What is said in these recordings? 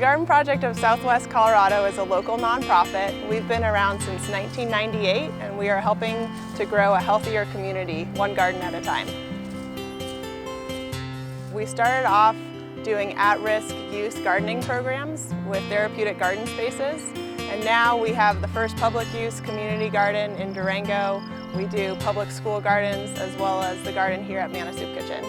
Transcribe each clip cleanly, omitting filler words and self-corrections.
Garden Project of Southwest Colorado is a local nonprofit. We've been around since 1998 and we are helping to grow a healthier community, one garden at a time. We started off doing at-risk use gardening programs with therapeutic garden spaces, and now we have the first public use community garden in Durango. We do public school gardens as well as the garden here at Manor Kitchen.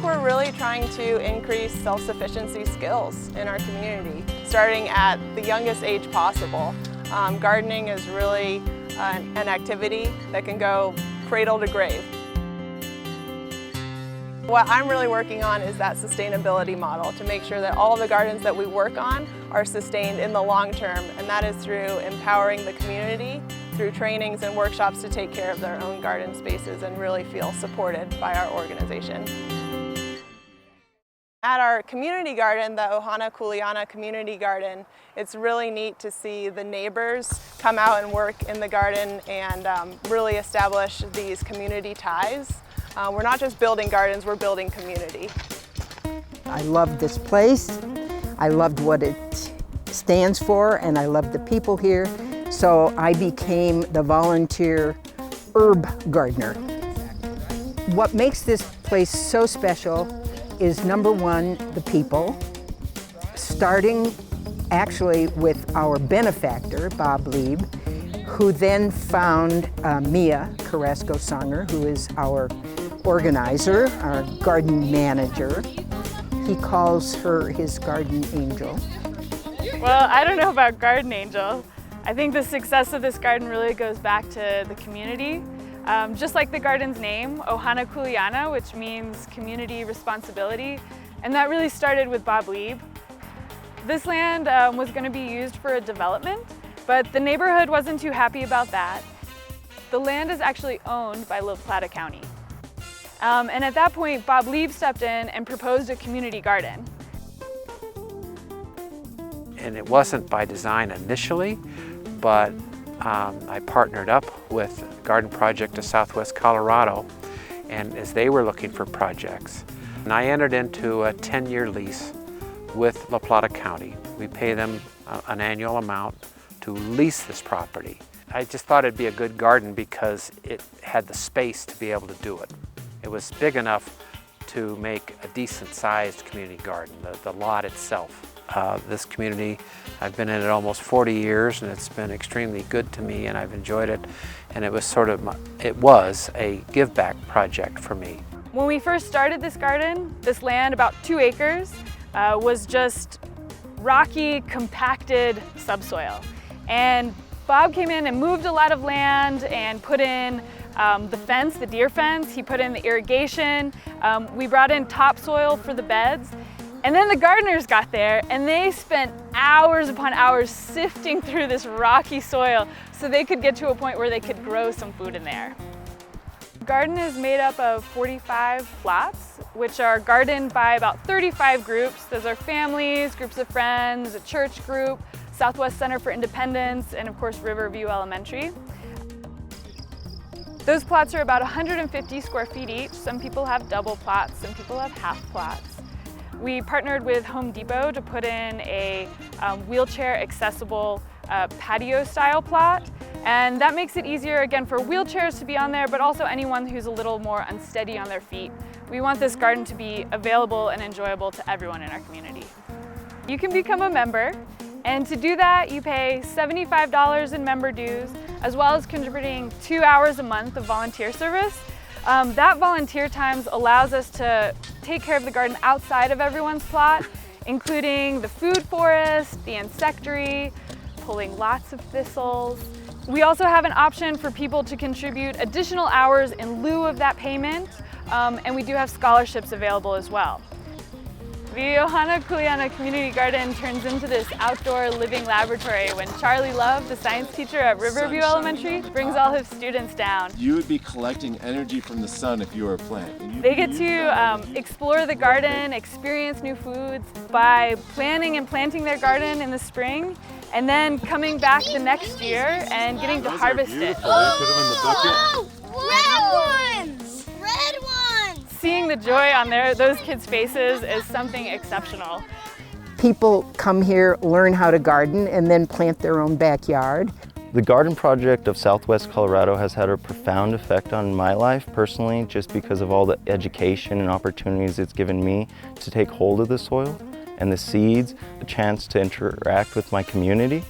We're really trying to increase self-sufficiency skills in our community, starting at the youngest age possible. Gardening is really an activity that can go cradle to grave. What I'm really working on is that sustainability model to make sure that all the gardens that we work on are sustained in the long term, and that is through empowering the community, through trainings and workshops to take care of their own garden spaces and really feel supported by our organization. At our community garden, the Ohana Kuleana Community Garden, it's really neat to see the neighbors come out and work in the garden and really establish these community ties. We're not just building gardens, we're building community. I loved this place. I loved what it stands for, and I loved the people here. So I became the volunteer herb gardener. What makes this place so special is, number one, the people, starting actually with our benefactor, Bob Lieb, who then found Mia Carrasco-Sanger, who is our organizer, our garden manager. He calls her his garden angel. Well, I don't know about garden angel. I think the success of this garden really goes back to the community. Just like the garden's name, Ohana Kuleana, which means community responsibility, and that really started with Bob Lieb. This land was going to be used for a development, but the neighborhood wasn't too happy about that. The land is actually owned by La Plata County. And at that point, Bob Lieb stepped in and proposed a community garden. And it wasn't by design initially, but I partnered up with Garden Project of Southwest Colorado, and as they were looking for projects, and I entered into a 10-year lease with La Plata County. We pay them an annual amount to lease this property. I just thought it'd be a good garden because it had the space to be able to do it. It was big enough to make a decent-sized community garden, the lot itself. This community, I've been in it almost 40 years, and it's been extremely good to me, and I've enjoyed it. And it was a give-back project for me. When we first started this garden, this land, about 2 acres, was just rocky, compacted subsoil. And Bob came in and moved a lot of land and put in the fence, the deer fence. He put in the irrigation. We brought in topsoil for the beds. And then the gardeners got there and they spent hours upon hours sifting through this rocky soil so they could get to a point where they could grow some food in there. The garden is made up of 45 plots, which are gardened by about 35 groups. Those are families, groups of friends, a church group, Southwest Center for Independence, and of course Riverview Elementary. Those plots are about 150 square feet each. Some people have double plots, some people have half plots. We partnered with Home Depot to put in a wheelchair accessible patio style plot, and that makes it easier again for wheelchairs to be on there, but also anyone who's a little more unsteady on their feet. We want this garden to be available and enjoyable to everyone in our community. You can become a member, and to do that you pay $75 in member dues, as well as contributing 2 hours a month of volunteer service. That volunteer time allows us to take care of the garden outside of everyone's plot, including the food forest, the insectary, pulling lots of thistles. We also have an option for people to contribute additional hours in lieu of that payment, and we do have scholarships available as well. The Ohana Kuleana Community Garden turns into this outdoor living laboratory when Charlie Love, the science teacher at Riverview Elementary, brings all his students down. You would be collecting energy from the sun if you were a plant. They get to explore the garden, experience new foods by planning and planting their garden in the spring, and then coming back the next year and getting to harvest it. Oh, red ones! Red ones! Seeing the joy on those kids' faces is something exceptional. people come here, learn how to garden, and then plant their own backyard. The garden project of Southwest Colorado has had a profound effect on my life personally, just because of all the education and opportunities it's given me to take hold of the soil and the seeds, a chance to interact with my community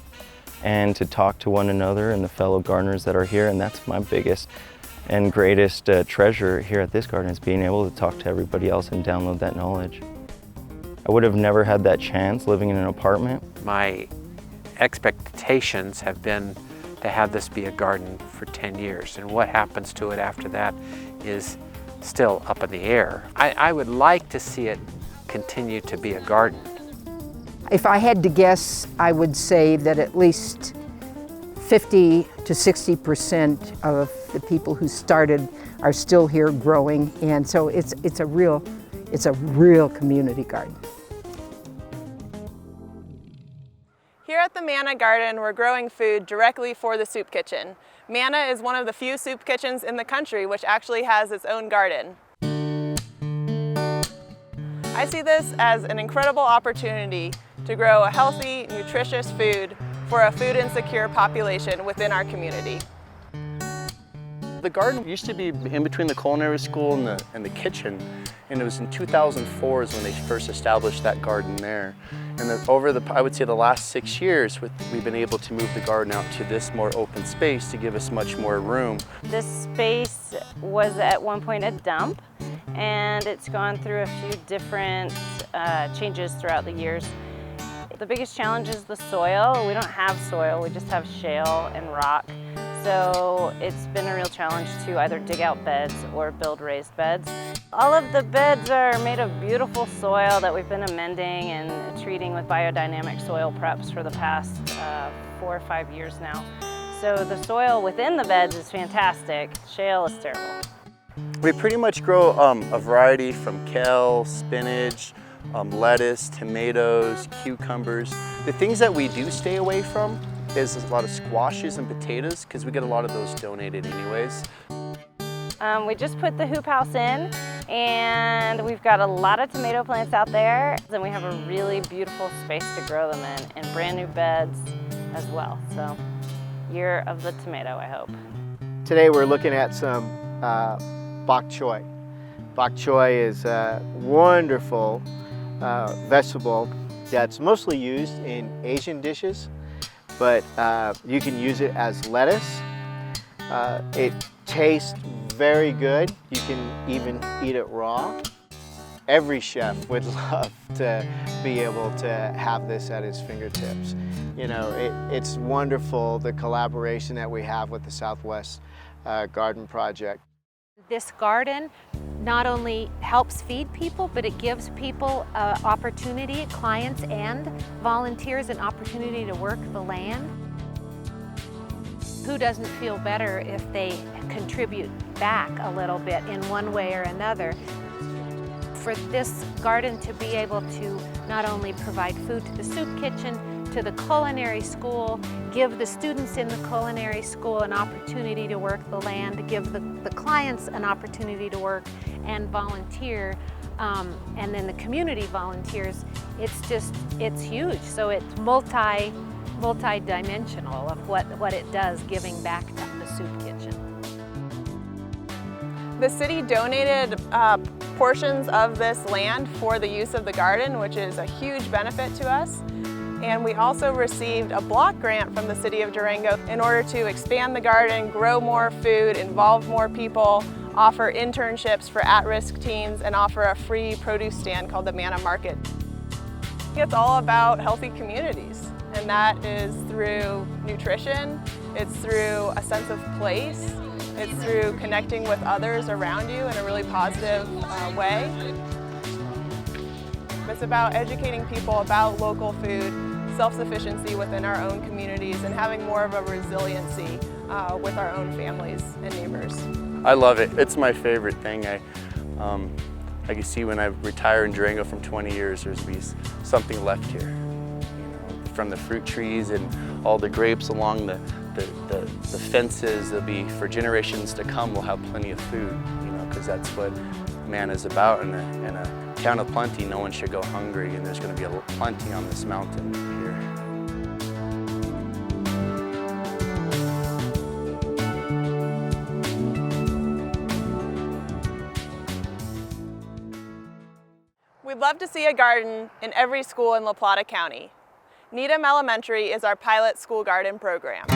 and to talk to one another and the fellow gardeners that are here. And that's my biggest and greatest treasure here at this garden, is being able to talk to everybody else and download that knowledge. I would have never had that chance living in an apartment. My expectations have been to have this be a garden for 10 years, and what happens to it after that is still up in the air. I would like to see it continue to be a garden. If I had to guess, I would say that at least 50 to 60% of the people who started are still here growing, and so it's a real community garden. Here at the Manor Garden, we're growing food directly for the soup kitchen. Manor is one of the few soup kitchens in the country which actually has its own garden. I see this as an incredible opportunity to grow a healthy, nutritious food for a food insecure population within our community. The garden used to be in between the culinary school and the kitchen, and it was in 2004 is when they first established that garden there. And over I would say the last 6 years, we've been able to move the garden out to this more open space to give us much more room. This space was at one point a dump, and it's gone through a few different changes throughout the years. The biggest challenge is the soil. We don't have soil, we just have shale and rock. So it's been a real challenge to either dig out beds or build raised beds. All of the beds are made of beautiful soil that we've been amending and treating with biodynamic soil preps for the past 4 or 5 years now. So the soil within the beds is fantastic. Shale is terrible. We pretty much grow a variety from kale, spinach, lettuce, tomatoes, cucumbers. The things that we do stay away from is a lot of squashes and potatoes, because we get a lot of those donated anyways. We just put the hoop house in, and we've got a lot of tomato plants out there, and we have a really beautiful space to grow them in, and brand new beds as well. So, year of the tomato, I hope. Today we're looking at some bok choy. Bok choy is a wonderful vegetable that's mostly used in Asian dishes, but you can use it as lettuce. It tastes very good. You can even eat it raw. Every chef would love to be able to have this at his fingertips. You know, it's wonderful, the collaboration that we have with the Southwest Garden Project. This garden not only helps feed people, but it gives people opportunity, clients and volunteers, an opportunity to work the land. Who doesn't feel better if they contribute back a little bit in one way or another? For this garden to be able to not only provide food to the soup kitchen, to the culinary school, give the students in the culinary school an opportunity to work the land, give the clients an opportunity to work and volunteer, and then the community volunteers, it's huge. So it's multi-dimensional of what it does giving back to the soup kitchen. The city donated portions of this land for the use of the garden, which is a huge benefit to us. And we also received a block grant from the city of Durango in order to expand the garden, grow more food, involve more people, offer internships for at-risk teens, and offer a free produce stand called the Manor Market. It's all about healthy communities, and that is through nutrition, it's through a sense of place, it's through connecting with others around you in a really positive way. It's about educating people about local food, self-sufficiency within our own communities, and having more of a resiliency with our own families and neighbors. I love it. It's my favorite thing. I can see when I retire in Durango from 20 years, there's be something left here. You know, from the fruit trees and all the grapes along the fences, there'll be, for generations to come, we'll have plenty of food, you know, because that's what man is about, and a town of plenty, no one should go hungry, and there's going to be plenty on this mountain here. We'd love to see a garden in every school in La Plata County. Needham Elementary is our pilot school garden program.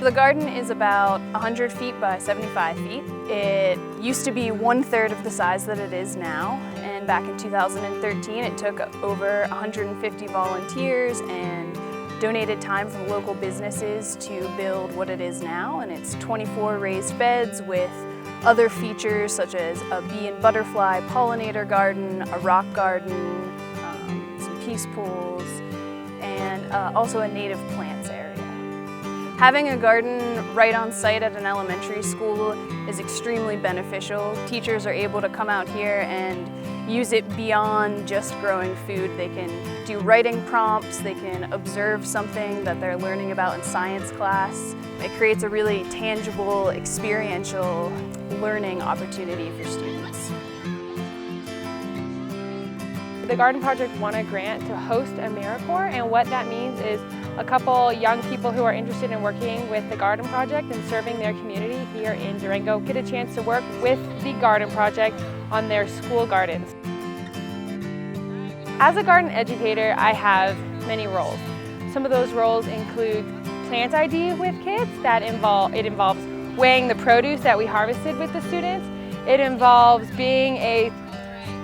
The garden is about 100 feet by 75 feet. It used to be 1/3 of the size that it is now, and back in 2013 it took over 150 volunteers and donated time from local businesses to build what it is now, and it's 24 raised beds with other features such as a bee and butterfly pollinator garden, a rock garden, some peace pools, and also a native plants area. Having a garden right on site at an elementary school is extremely beneficial. Teachers are able to come out here and use it beyond just growing food. They can do writing prompts, they can observe something that they're learning about in science class. It creates a really tangible, experiential learning opportunity for students. The Garden Project won a grant to host AmeriCorps, and what that means is a couple young people who are interested in working with the Garden Project and serving their community here in Durango get a chance to work with the Garden Project on their school gardens. As a garden educator, I have many roles. Some of those roles include plant ID with kids. It involves weighing the produce that we harvested with the students. It involves being a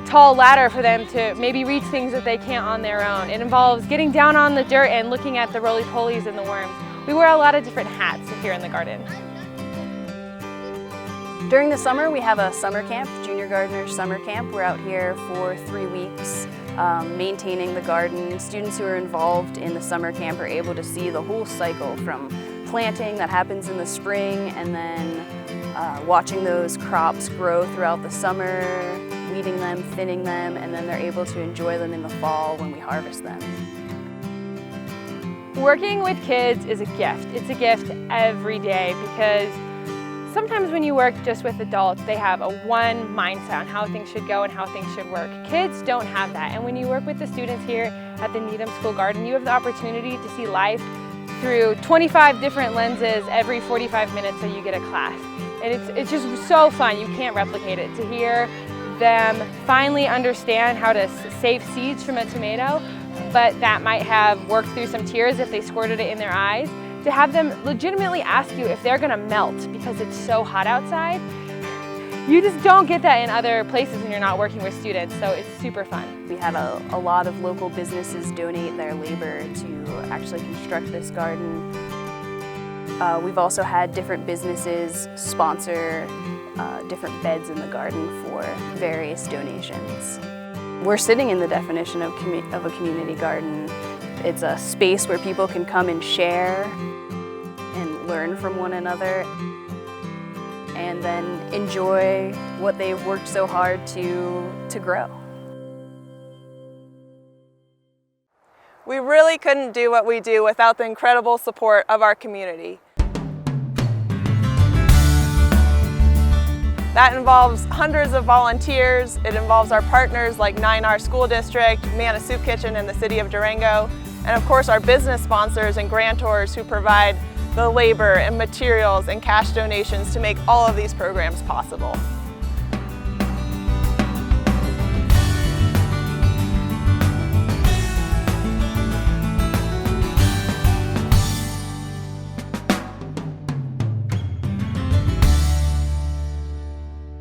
tall ladder for them to maybe reach things that they can't on their own. It involves getting down on the dirt and looking at the roly-polies and the worms. We wear a lot of different hats here in the garden. During the summer, we have a summer camp, Junior Gardeners Summer Camp. We're out here for 3 weeks maintaining the garden. Students who are involved in the summer camp are able to see the whole cycle from planting that happens in the spring and then watching those crops grow throughout the summer, weeding them, thinning them, and then they're able to enjoy them in the fall when we harvest them. Working with kids is a gift. It's a gift every day because sometimes when you work just with adults, they have a one mindset on how things should go and how things should work. Kids don't have that, and when you work with the students here at the Needham School Garden, you have the opportunity to see life through 25 different lenses every 45 minutes that you get a class. And it's just so fun, you can't replicate it. To hear them finally understand how to save seeds from a tomato, but that might have worked through some tears if they squirted it in their eyes, to have them legitimately ask you if they're gonna melt because it's so hot outside. You just don't get that in other places when you're not working with students, so it's super fun. We had a lot of local businesses donate their labor to actually construct this garden. We've also had different businesses sponsor different beds in the garden for various donations. We're sitting in the definition of a community garden. It's a space where people can come and share and learn from one another and then enjoy what they've worked so hard to grow. We really couldn't do what we do without the incredible support of our community. That involves hundreds of volunteers. It involves our partners like 9R School District, Manor Soup Kitchen, and the City of Durango, and of course our business sponsors and grantors who provide the labor and materials and cash donations to make all of these programs possible.